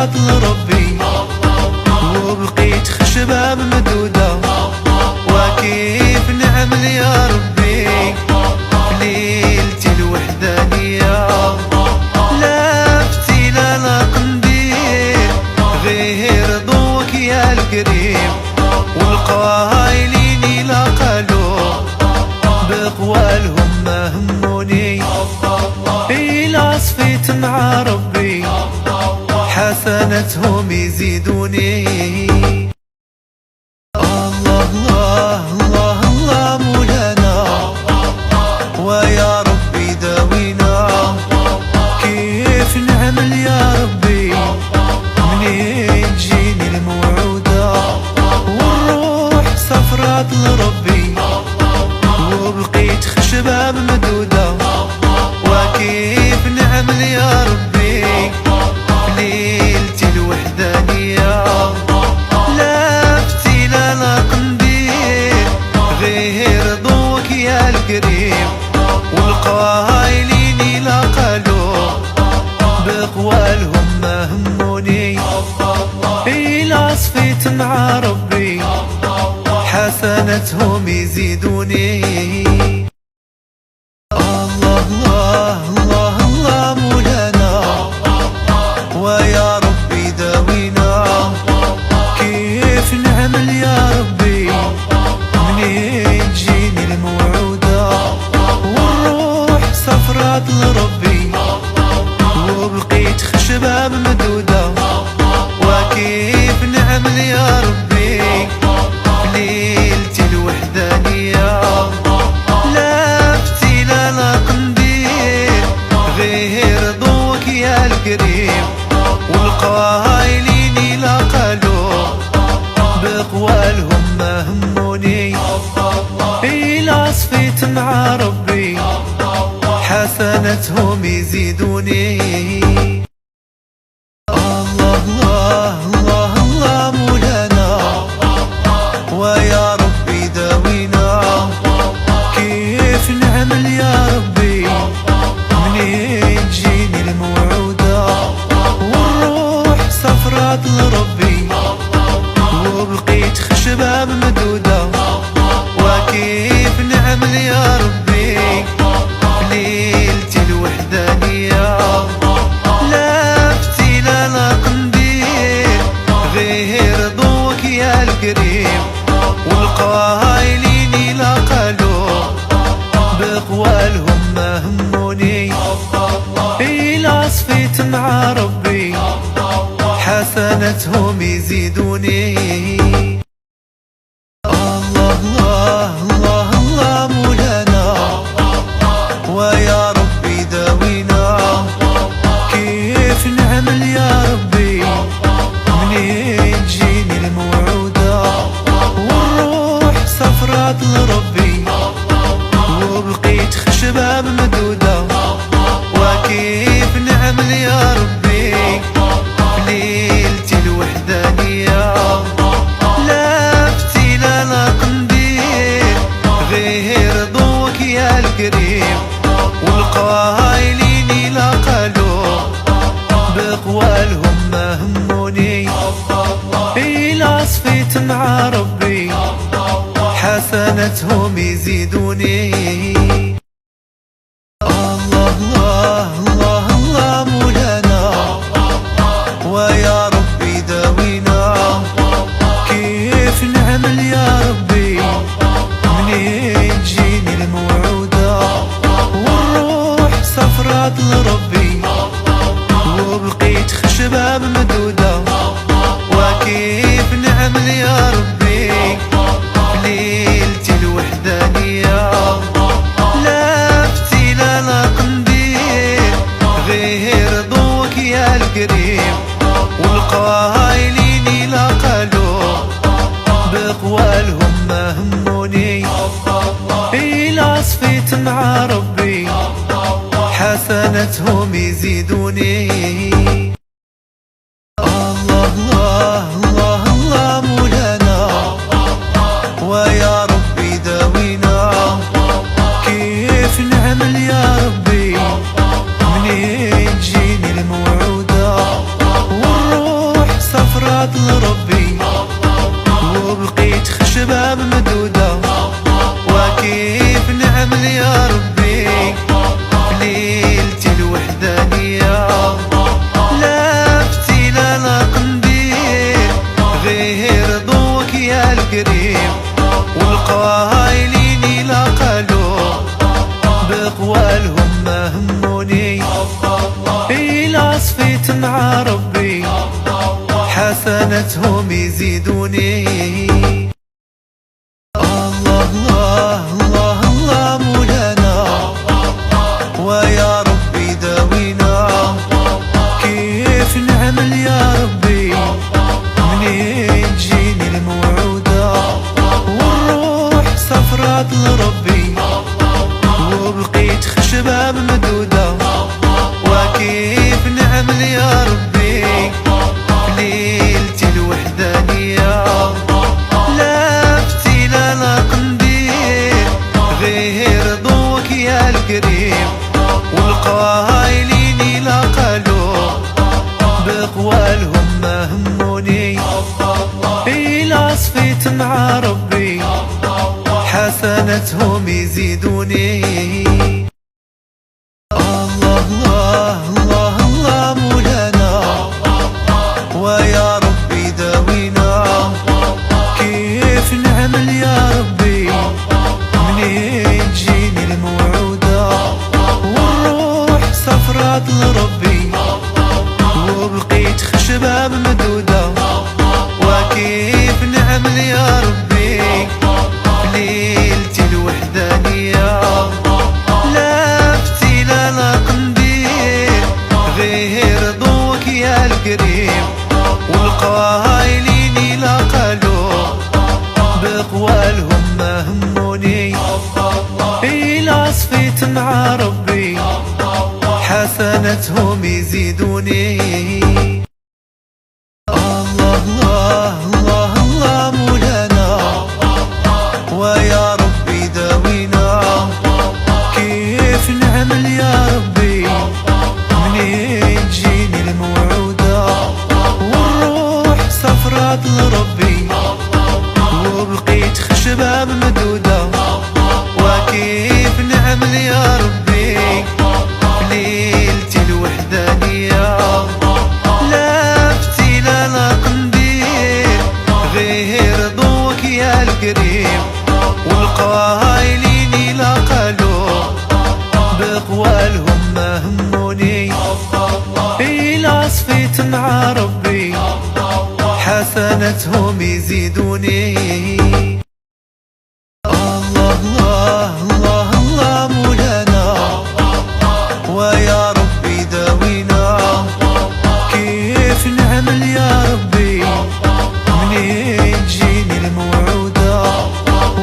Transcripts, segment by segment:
صفرات لربي وبقيت خشبة ممدودة. وكيف نعمل يا ربي في ليلتي الوحدانية؟ لافتي لا قنديل غير ضوك يا الكريم، والقايلين لا قالوا بقوالهم ما هموني. إلا صفيت مع ربي حسنتهم يزيدوني. الله الله الله الله مولانا ويا ربي داوينا. كيف نعمل يا ربي منين تجيني الموعودة؟ والروح صفرات لربي وبقيت خشبة ممدودة. وكيف نعمل يا ربي في ليلتي الوحدانية؟ لافتي لا قنديل غير ضوك يا الكريم، والقايلين لا قالوا بقوالهم ما هموني. إلا صفيت مع ربي حسنتهم يزيدوني. الله الله الله الله مولانا ويا ربي داوينا. كيف نعمل يا ربي منين تجيني الموعودة؟ والروح صفرات لربي وبقيت خشبة ممدودة. وكيف نعمل يا ربي في ليلتي الوحدانية؟ لافتي لا قنديل غير ضوك يا الكريم، والقايلين لا قالوا بقوالهم ما هموني. إلا صفيت مع ربي حسنتهم يزيدوني. الله الله الله الله مولانا ويا ربي داوينا. كيف نعمل يا ربي منين تجيني الموعودة؟ والروح صفرات لربي وبقيت خشبة ممدودة. وكيف نعمل يا ربي في ليلتي الوحدانية؟ لافتي لا قنديل غير ضوك يا الكريم، والقايلين لا قالوا بقوالهم ما هموني. إلا صفيت مع ربي حسنتهم يزيدوني. الله الله الله الله مولانا ويا ربي داوينا. كيف نعمل يا ربي منين تجيني الموعودة؟ والروح صفرات لربي وبقيت خشبة ممدودة. وكيف نعمل يا ربي في ليلتي الوحدانية؟ لافتي لا قنديل غير ضوك يا الكريم، والقايلين لا قالوا بقوالهم ما هموني. إلا صفيت مع ربي حسنتهم يزيدوني. الله الله الله الله مولانا ويا ربي داوينا. كيف نعمل يا ربي منين تجيني الموعودة؟ والروح صفرات لربي وبقيت خشبة ممدودة. وكيف نعمل يا ربي في ليلتي الوحدانية؟ لافتي لا قنديل غير ضوك يا الكريم، والقايلين لا قالوا بقوالهم ما هموني. إلا صفيت مع ربي حسنتهم يزيدوني. الله الله الله الله مولانا ويا ربي داوينا. كيف نعمل يا ربي منين تجيني الموعودة؟ والروح يزيدوني. الله الله الله الله مولانا، ويا ربي داوينا. كيف نعمل يا ربي منين تجيني الموعودة، والروح صفرات لربي وبقيت خشبة ممدودة. وكيف نعمل يا ربي في ليلتي الوحدانية، لا فتيلة لا قنديل غير ضوك يا القريب، والقايلين لا قالوا بقوالهم ما هموني. إلا صفيت مع ربي حسنتهم يزيدوني. الله الله الله الله مولانا، ويا ربي داوينا. كيف نعمل يا ربي منين تجيني الموعودة، والروح صفرات لربي وبقيت خشبة ممدودة. وكيف نعمل يا ربي في ليلتي الوحدانية، لا فتيلة لا قنديل غير ضوك يا القريب، والقايلين لا قالوا بقوالهم ما هموني. إلا صفيت مع ربي حسنتهم يزيدوني. الله الله الله الله مولانا، ويا ربي داوينا. كيف نعمل يا ربي منين تجيني الموعودة، والروح صفرات لربي وبقيت خشبة ممدودة. وكيف نعمل يا ربي في ليلتي الوحدانية، لا فتيلة لا قنديل غير ضوك يا القريب، والقايلين لا قالوا بقوالهم ما هموني. إلا صفيت مع ربي حسنتهم يزيدوني. الله الله الله الله مولانا، ويا ربي داوينا. كيف نعمل يا ربي منين تجيني الموعودة،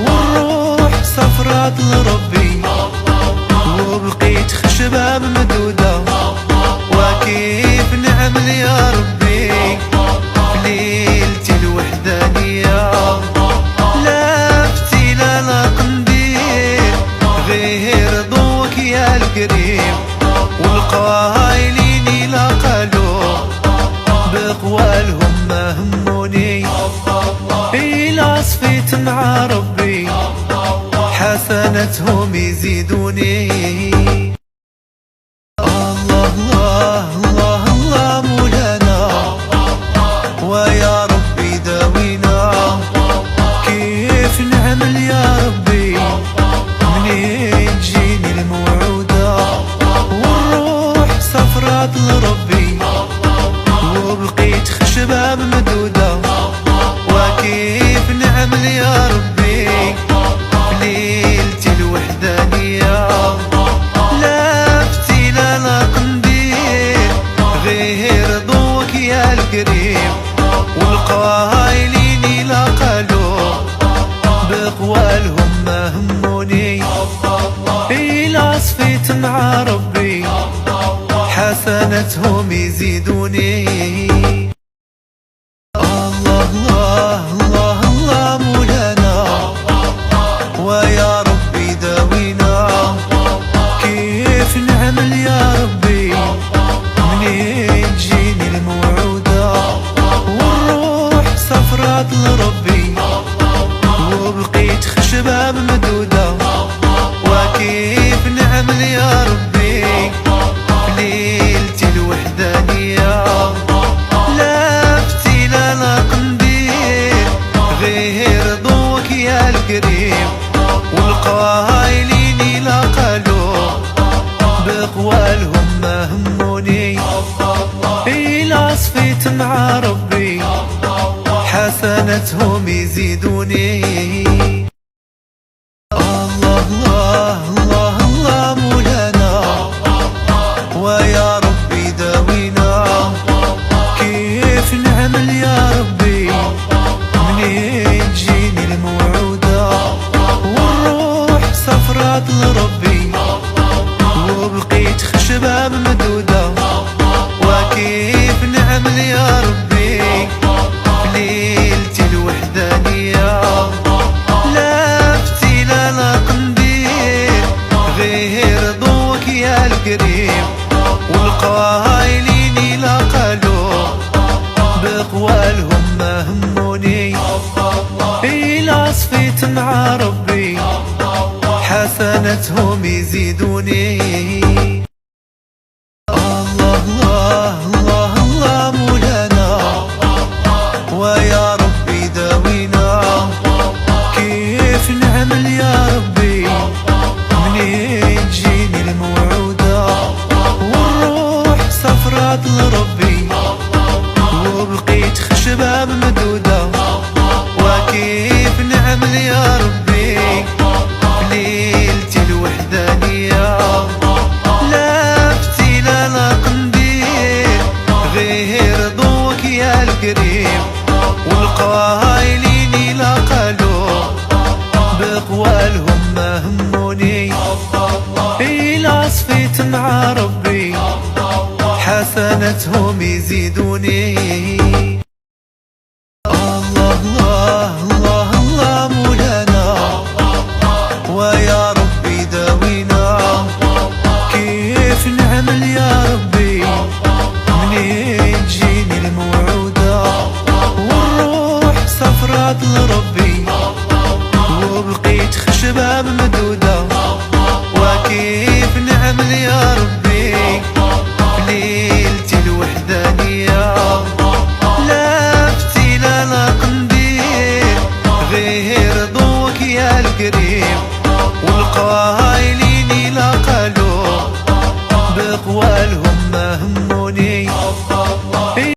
والروح صفرات لربي وبقيت خشبة ممدودة. وكيف نعمل يا ربي في ليلتي الوحدانية، لا فتيلة لا قنديل غير ضوك يا القريب، والقايلين لا قالوا بقوالهم ما هموني. إلا صفيت مع ربي حسنتهم يزيدوني. الله الله الله الله مولانا، ويا ربي داوينا. كيف نعمل يا ربي منين تجيني الموعودة، والروح صفرات لربي وبقيت خشبة ممدودة. وكيف نعمل يا ربي في ليلتي الوحدانية، لا فتيلة لا قنديل غير ضوك يا القريب، والقايلين لا قالوا بقوالهم ما هموني. إلا صفيت مع ربي حسنتهم يزيدوني. الله الله الله الله مولانا، ويا ربي داوينا. كيف نعمل يا ربي منين تجيني الموعودة، والروح صفرات لربي وبقيت خشبة ممدودة. وكيف نعمل يا ربي في ليلتي الوحدانية، لا فتيلة لا قنديل غير ضوك يا القريب، والقايلين لا قالوا بقوالهم ما هموني. إلا صفيت مع ربي حسن حسناتهم يزيدوني. الله الله الله الله مولانا، ويا ربي داوينا. كيف نعمل يا ربي منين تجيني الموعودة، والروح صفرات لربي وبقيت خشبة ممدودة. وكيف نعمل يا ربي في ليلتي الوحدانية، لا فتيلة لا قنديل غير ضوك يا القريب. والقايلين لا قالوا بقوالهم ما هموني، إلا صفيت مع ربي حسناتهم يزيدوني. الله الله الله الله مولانا، ويا ربي داوينا. كيف نعمل يا ربي منين تجيني الموعودة، والروح صفرات لربي وبقيت خشبة ممدودة. وكيف نعمل يا ربي في ليلتي الوحدانية، لا فتيلة لا قنديل غير ضوك يا القريب. والقايلين لا قالوا بقوالهم ما هموني، إلا صفيت مع ربي حسناتهم يزيدوني. الله الله الله الله مولانا، ويا ربي داوينا. كيف نعمل يا ربي منين تجيني الموعودة، والروح صفرات لربي وبقيت خشبة ممدودة. وكيف نعمل يا ربي في ليلتي الوحدانية، لا فتيلة لا قنديل غير ضوك يا القريب. والقاهر